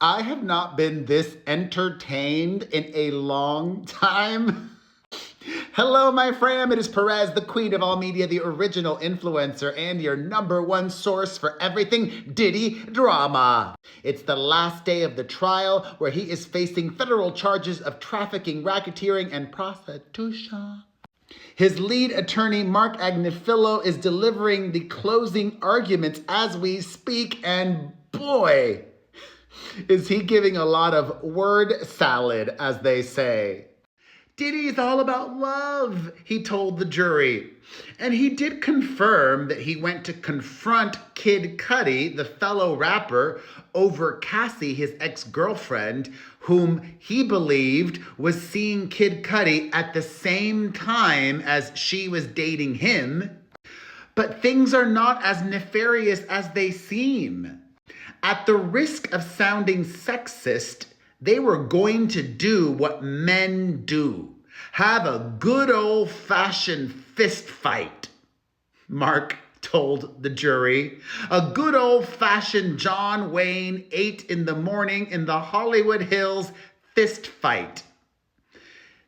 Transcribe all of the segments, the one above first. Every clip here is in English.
I have not been this entertained in a long time. Hello, my fam. It is Perez, the queen of all media, the original influencer, and your number one source for everything Diddy drama. It's the last day of the trial where he is facing federal charges of trafficking, racketeering, and prostitution. His lead attorney, Mark Agnifilo, is delivering the closing arguments as we speak, and boy, is he giving a lot of word salad, as they say. Diddy is all about love, he told the jury. And he did confirm that he went to confront Kid Cudi, the fellow rapper, over Cassie, his ex-girlfriend, whom he believed was seeing Kid Cudi at the same time as she was dating him. But things are not as nefarious as they seem. At the risk of sounding sexist, they were going to do what men do. Have a good old-fashioned fist fight, Mark told the jury. A good old-fashioned John Wayne 8 in the morning in the Hollywood Hills fist fight.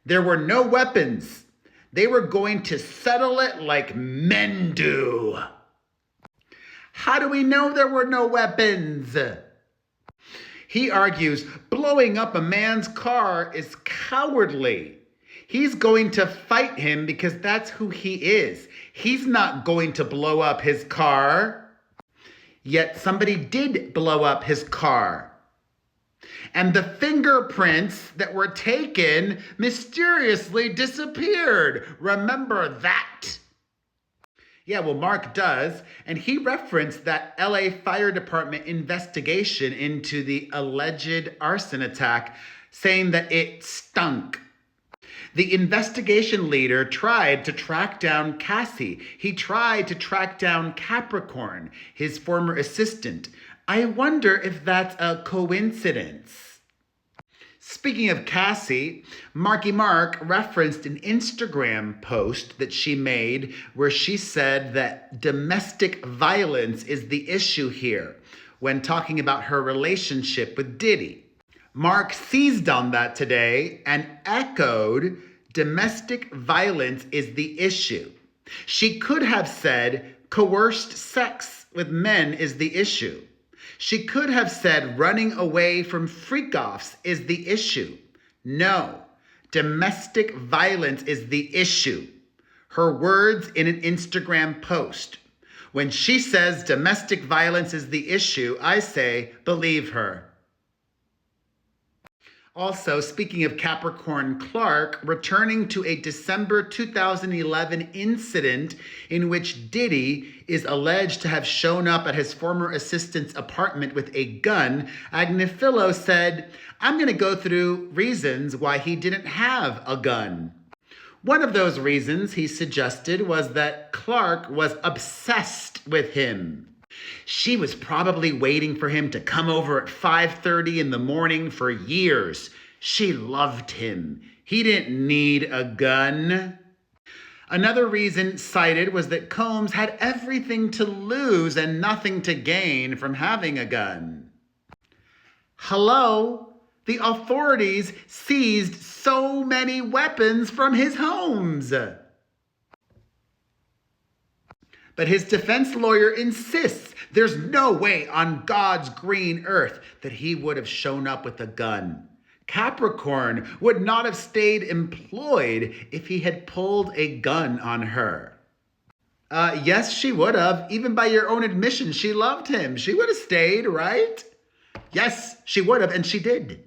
There were no weapons. They were going to settle it like men do. How do we know there were no weapons? He argues blowing up a man's car is cowardly. He's going to fight him because that's who he is. He's not going to blow up his car. Yet somebody did blow up his car. And the fingerprints that were taken mysteriously disappeared. Remember that? Yeah, well, Mark does, and he referenced that LA Fire Department investigation into the alleged arson attack, saying that it stunk. The investigation leader tried to track down Cassie. He tried to track down Capricorn, his former assistant. I wonder if that's a coincidence. Speaking of Cassie, Marky Mark referenced an Instagram post that she made where she said that domestic violence is the issue here when talking about her relationship with Diddy. Mark seized on that today and echoed, domestic violence is the issue. She could have said coerced sex with men is the issue. She could have said running away from freak-offs is the issue. No, domestic violence is the issue. Her words in an Instagram post. When she says domestic violence is the issue, I say, believe her. Also, speaking of Capricorn Clark, returning to a December 2011 incident in which Diddy is alleged to have shown up at his former assistant's apartment with a gun, Agnifilo said, I'm going to go through reasons why he didn't have a gun. One of those reasons, he suggested, was that Clark was obsessed with him. She was probably waiting for him to come over at 5:30 in the morning for years. She loved him. He didn't need a gun. Another reason cited was that Combs had everything to lose and nothing to gain from having a gun. Hello? The authorities seized so many weapons from his homes. But his defense lawyer insists there's no way on God's green earth that he would have shown up with a gun. Capricorn would not have stayed employed if he had pulled a gun on her. Yes, she would have. Even by your own admission, she loved him. She would have stayed, right? Yes, she would have, and she did.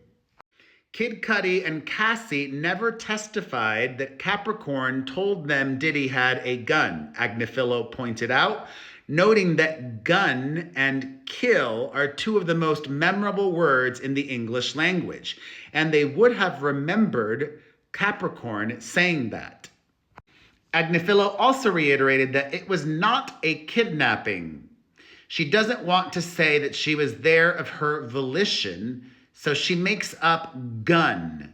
Kid Cudi and Cassie never testified that Capricorn told them Diddy had a gun, Agnifilo pointed out, noting that gun and kill are two of the most memorable words in the English language, and they would have remembered Capricorn saying that. Agnifilo also reiterated that it was not a kidnapping. She doesn't want to say that she was there of her volition, so she makes up gun,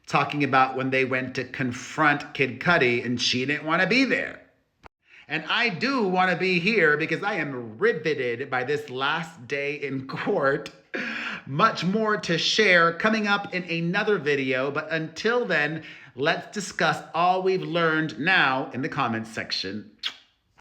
talking about when they went to confront Kid Cudi and she didn't want to be there. And I do want to be here because I am riveted by this last day in court. Much more to share coming up in another video, but until then, let's discuss all we've learned now in the comments section.